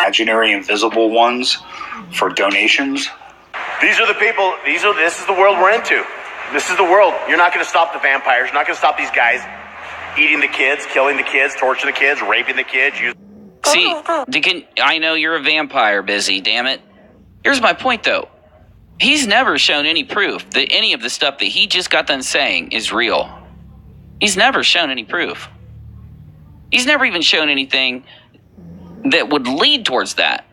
imaginary, invisible ones for donations. These are the people, this is the world we're into. This is the world. You're not going to stop the vampires. You're not going to stop these guys eating the kids, killing the kids, torturing the kids, raping the kids. See, I know you're a vampire, Busy, damn it. Here's my point, though. He's never shown any proof that any of the stuff that he just got done saying is real. He's never shown any proof. He's never even shown anything that would lead towards that.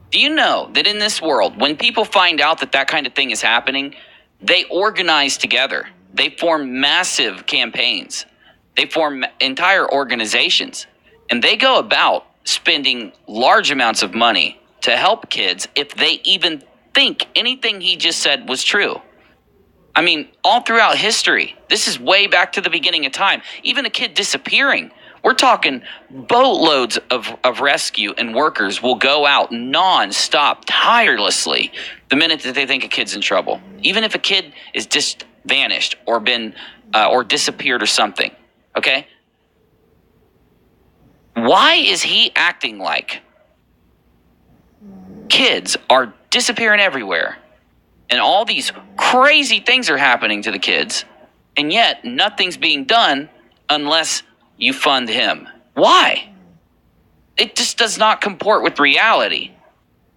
Do you know that in this world, when people find out that that kind of thing is happening, they organize together. They form massive campaigns. They form entire organizations. And they go about spending large amounts of money to help kids if they even think anything he just said was true. I mean, all throughout history, this is way back to the beginning of time. Even a kid disappearing. We're talking boatloads of rescue and workers will go out non-stop, tirelessly, the minute that they think a kid's in trouble. Even if a kid is just vanished or been or disappeared or something, okay? Why is he acting like kids are disappearing everywhere and all these crazy things are happening to the kids, and yet nothing's being done unless you fund him? Why? It just does not comport with reality,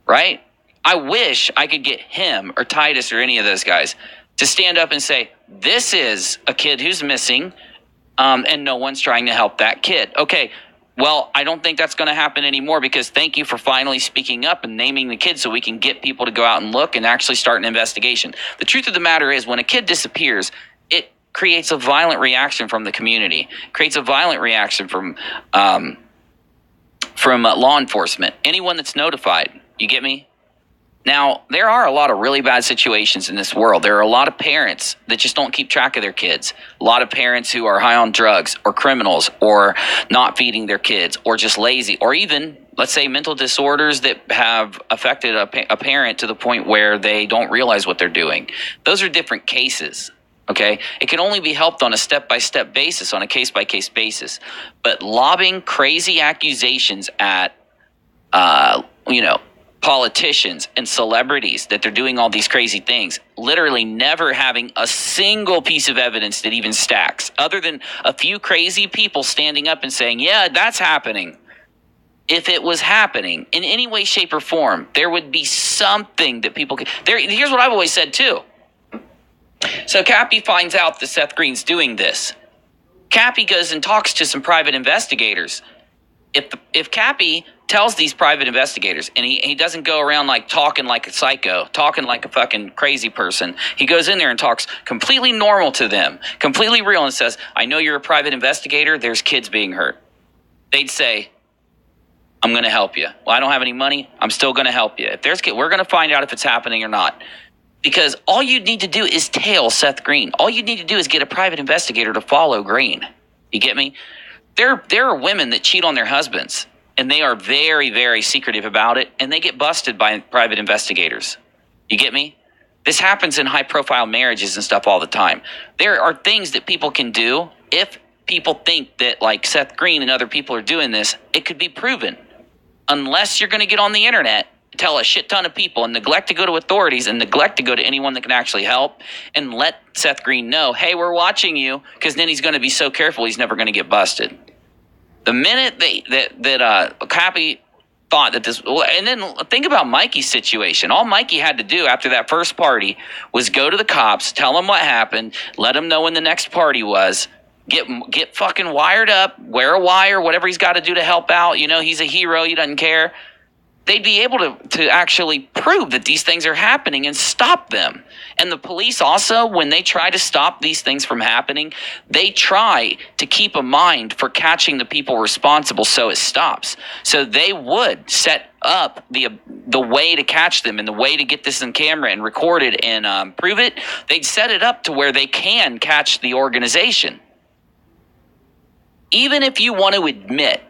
right? I wish I could get him or Titus or any of those guys to stand up and say, this is a kid who's missing, and no one's trying to help that kid. Okay, well, I don't think that's going to happen anymore, because thank you for finally speaking up and naming the kid so we can get people to go out and look and actually start an investigation. The truth of the matter is, when a kid disappears, it creates a violent reaction from the community, creates a violent reaction from law enforcement, anyone that's notified. You get me? Now, there are a lot of really bad situations in this world. There are a lot of parents that just don't keep track of their kids. A lot of parents who are high on drugs or criminals or not feeding their kids or just lazy, or even, let's say, mental disorders that have affected a parent to the point where they don't realize what they're doing. Those are different cases. Okay, it can only be helped on a step-by-step basis, on a case-by-case basis. But lobbing crazy accusations at, politicians and celebrities that they're doing all these crazy things, literally never having a single piece of evidence that even stacks, other than a few crazy people standing up and saying, yeah, that's happening. If it was happening in any way, shape, or form, there would be something that people could... Here's what I've always said, too. So Cappy finds out that Seth Green's doing this. Cappy goes and talks to some private investigators. If Cappy tells these private investigators, and he doesn't go around like talking like a psycho, talking like a fucking crazy person. He goes in there and talks completely normal to them, completely real, and says, I know you're a private investigator. There's kids being hurt. They'd say, I'm going to help you. Well, I don't have any money. I'm still going to help you. If there's kids, we're going to find out if it's happening or not. Because all you need to do is tail Seth Green. All you need to do is get a private investigator to follow Green. You get me? There are women that cheat on their husbands, and they are very, very secretive about it, and they get busted by private investigators. You get me? This happens in high-profile marriages and stuff all the time. There are things that people can do. If people think that, like, Seth Green and other people are doing this, it could be proven. Unless you're going to get on the internet, tell a shit ton of people, and neglect to go to authorities, and neglect to go to anyone that can actually help, and let Seth Green know, hey, we're watching you, because then he's going to be so careful he's never going to get busted. The minute that Cappy thought that this... And then think about Mikey's situation. All Mikey had to do after that first party was go to the cops, tell them what happened, let them know when the next party was, get fucking wired up, wear a wire, whatever he's got to do to help out. You know, he's a hero. He doesn't care. They'd be able to actually prove that these things are happening and stop them. And the police also, when they try to stop these things from happening, they try to keep a mind for catching the people responsible so it stops. So they would set up the way to catch them and the way to get this in camera and record it and prove it. They'd set it up to where they can catch the organization. Even if you want to admit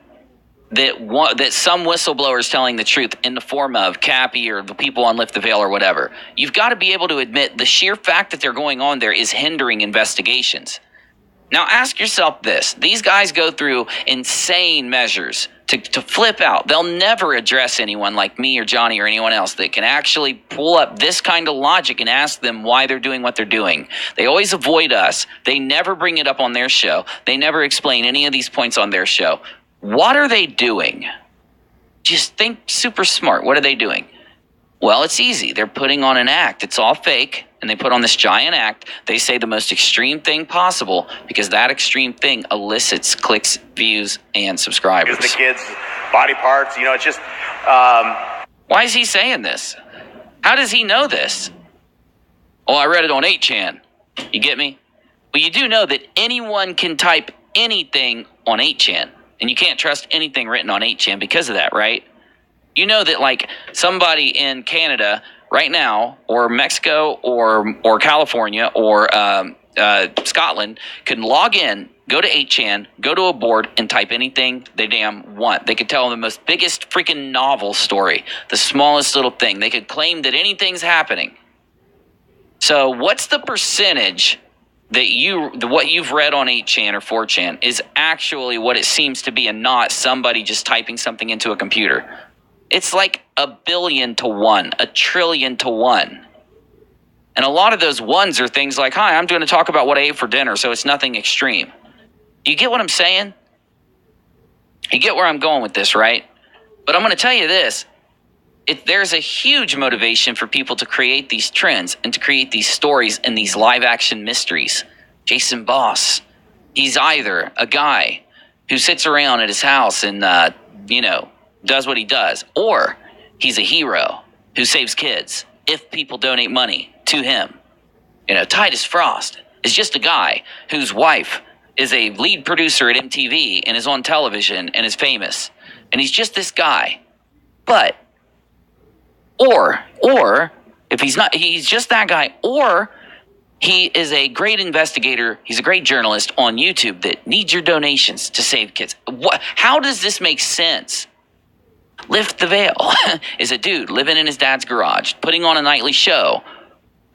that some whistleblower is telling the truth in the form of Cappy or the people on Lift the Veil or whatever, you've got to be able to admit the sheer fact that they're going on there is hindering investigations. Now ask yourself this. These guys go through insane measures to flip out. They'll never address anyone like me or Johnny or anyone else that can actually pull up this kind of logic and ask them why they're doing what they're doing. They always avoid us. They never bring it up on their show. They never explain any of these points on their show. What are they doing? Just think super smart. What are they doing? Well, it's easy. They're putting on an act. It's all fake. And they put on this giant act. They say the most extreme thing possible because that extreme thing elicits clicks, views, and subscribers. The kids' body parts, it's just... Why is he saying this? How does he know this? Oh, I read it on 8chan. You get me? Well, you do know that anyone can type anything on 8chan. And you can't trust anything written on 8chan because of that, right? You know that, like, somebody in Canada right now, or Mexico, or California, or Scotland, can log in, go to 8chan, go to a board, and type anything they damn want. They could tell the most biggest freaking novel story, the smallest little thing. They could claim that anything's happening. So what's the percentage that what you've read on 8chan or 4chan is actually what it seems to be and not somebody just typing something into a computer? It's like 1 billion to 1, 1 trillion to 1. And a lot of those ones are things like, hi, I'm going to talk about what I ate for dinner, so it's nothing extreme. You get what I'm saying? You get where I'm going with this, right? But I'm going to tell you this. There's a huge motivation for people to create these trends and to create these stories and these live action mysteries. Jason Boss, he's either a guy who sits around at his house and, does what he does, or he's a hero who saves kids if people donate money to him. Titus Frost is just a guy whose wife is a lead producer at MTV and is on television and is famous. And he's just this guy. But, or if he's not, he's just that guy, or he is a great investigator. He's a great journalist on YouTube that needs your donations to save kids. How does this make sense? Lift the Veil is a dude living in his dad's garage, putting on a nightly show,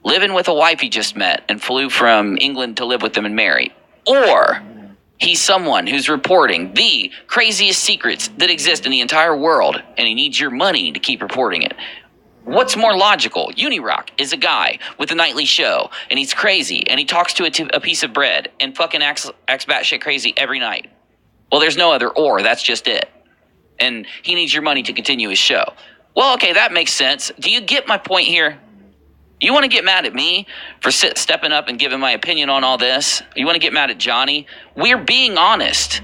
living with a wife he just met and flew from England to live with them and marry. Or he's someone who's reporting the craziest secrets that exist in the entire world, and he needs your money to keep reporting it. What's more logical? Unirock is a guy with a nightly show, and he's crazy, and he talks to a piece of bread and fucking acts batshit crazy every night. Well, there's no other or. That's just it. And he needs your money to continue his show. Well, okay, that makes sense. Do you get my point here? You want to get mad at me for stepping up and giving my opinion on all this? You want to get mad at Johnny? We're being honest.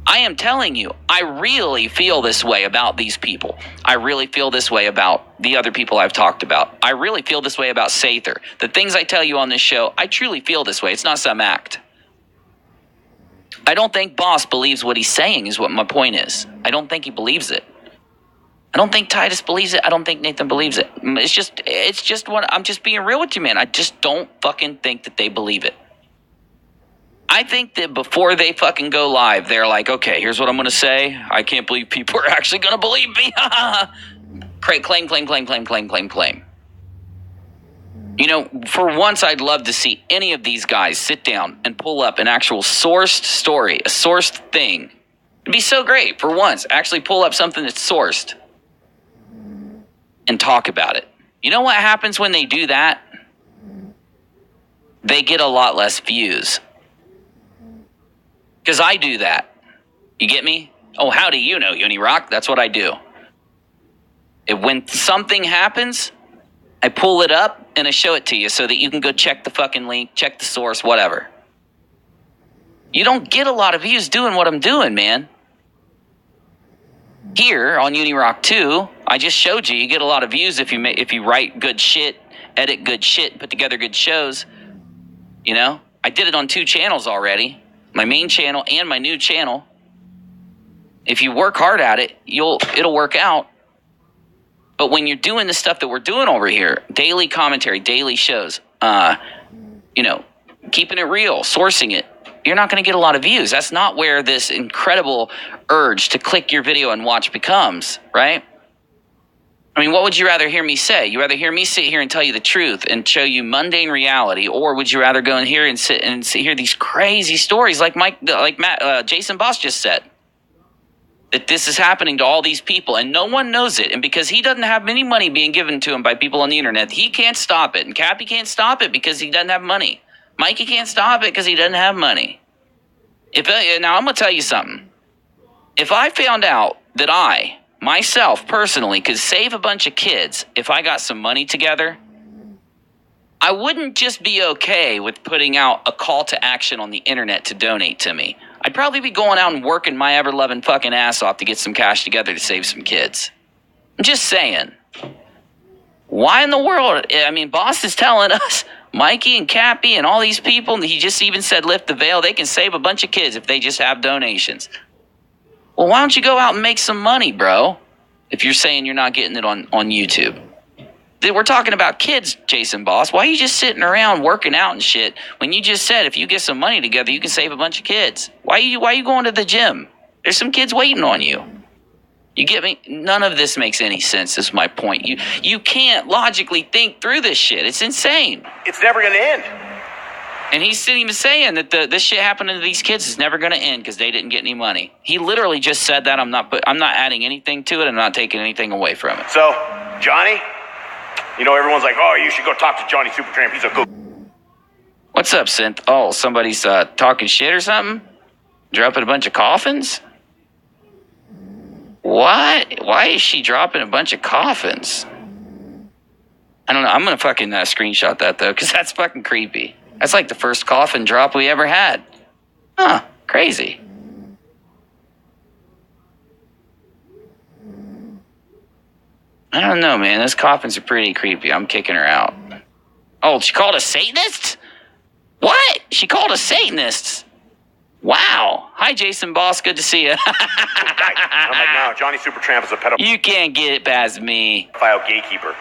I am telling you, I really feel this way about these people. I really feel this way about the other people I've talked about. I really feel this way about Sather. The things I tell you on this show, I truly feel this way. It's not some act. I don't think Boss believes what he's saying is what my point is. I don't think he believes it. I don't think Titus believes it. I don't think Nathan believes it. It's just what I'm just being real with you, man. I just don't fucking think that they believe it. I think that before they fucking go live, they're like, okay, here's what I'm going to say. I can't believe people are actually going to believe me. Claim. For once, I'd love to see any of these guys sit down and pull up an actual sourced story, a sourced thing. It'd be so great for once. Actually pull up something that's sourced and talk about it. You know what happens when they do that? They get a lot less views. Because I do that. You get me? Oh, how do you know, Unirock? That's what I do. When something happens, I pull it up and I show it to you so that you can go check the fucking link, check the source, whatever. You don't get a lot of views doing what I'm doing, man. Here on Unirock 2, I just showed you get a lot of views if you write good shit, edit good shit, put together good shows. I did it on 2 channels already. My main channel and my new channel. If you work hard at it, it'll work out. But when you're doing the stuff that we're doing over here, daily commentary, daily shows, keeping it real, sourcing it, you're not going to get a lot of views. That's not where this incredible urge to click your video and watch becomes, right? I mean, what would you rather hear me say? You rather hear me sit here and tell you the truth and show you mundane reality, or would you rather go in here and sit and hear these crazy stories like Jason Boss just said? That this is happening to all these people and no one knows it. And because he doesn't have any money being given to him by people on the internet, he can't stop it. And Cappy can't stop it because he doesn't have money. Mikey can't stop it because he doesn't have money. Now, I'm going to tell you something. If I found out that I, myself, personally, could save a bunch of kids if I got some money together, I wouldn't just be okay with putting out a call to action on the internet to donate to me. I'd probably be going out and working my ever-loving fucking ass off to get some cash together to save some kids. I'm just saying. Why in the world? I mean, Boss is telling us, Mikey and Cappy and all these people, and he just even said lift the veil, they can save a bunch of kids if they just have donations. Well, why don't you go out and make some money, bro? If you're saying you're not getting it on YouTube. We're talking about kids, Jason Boss. Why are you just sitting around working out and shit when you just said if you get some money together, you can save a bunch of kids? Why are you going to the gym? There's some kids waiting on you. You get me? None of this makes any sense is my point. You can't logically think through this shit. It's insane. It's never going to end. And he's even saying that this shit happening to these kids is never going to end because they didn't get any money. He literally just said that. I'm not adding anything to it. I'm not taking anything away from it. So, Johnny, you know, everyone's like, oh, you should go talk to Johnny Supertramp. He's a cool. What's up, Synth? Oh, somebody's talking shit or something? Dropping a bunch of coffins? What? Why is she dropping a bunch of coffins? I don't know. I'm going to fucking screenshot that, though, because that's fucking creepy. That's like the first coffin drop we ever had. Huh. Crazy. I don't know, man. Those coffins are pretty creepy. I'm kicking her out. Oh, she called us Satanists? What? She called us Satanists? Wow. Hi, Jason Boss. Good to see you. I'm like, no, Johnny Supertramp is a pedophile You can't get it past me. gatekeeper.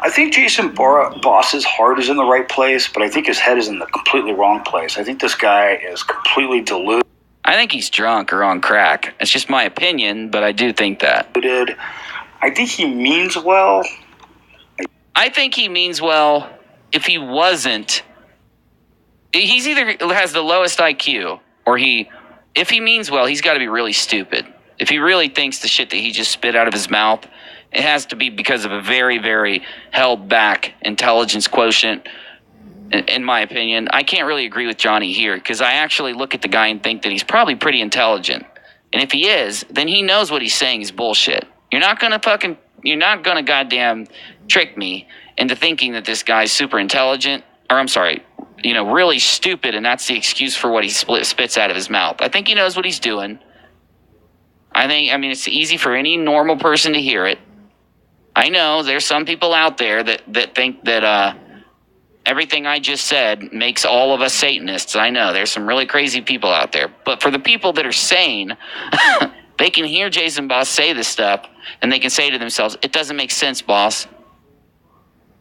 I think Jason Boss's heart is in the right place, but I think his head is in the completely wrong place. I think this guy is completely deluded. I think he's drunk or on crack. It's just my opinion, but I do think that. I think he means well. I think he means well. If he wasn't, he's either has the lowest IQ or if he means well, he's got to be really stupid. If he really thinks the shit that he just spit out of his mouth, it has to be because of a very, very held back intelligence quotient, in my opinion. I can't really agree with Johnny here because I actually look at the guy and think that he's probably pretty intelligent. And if he is, then he knows what he's saying is bullshit. You're not gonna goddamn trick me into thinking that this guy's super intelligent, or I'm sorry, really stupid, and that's the excuse for what he spits out of his mouth. I think he knows what he's doing. I mean, it's easy for any normal person to hear it. I know there's some people out there that think that everything I just said makes all of us Satanists. I know there's some really crazy people out there. But for the people that are sane, they can hear Jason Boss say this stuff, and they can say to themselves, it doesn't make sense, boss.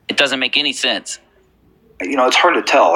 It doesn't make any sense. It's hard to tell.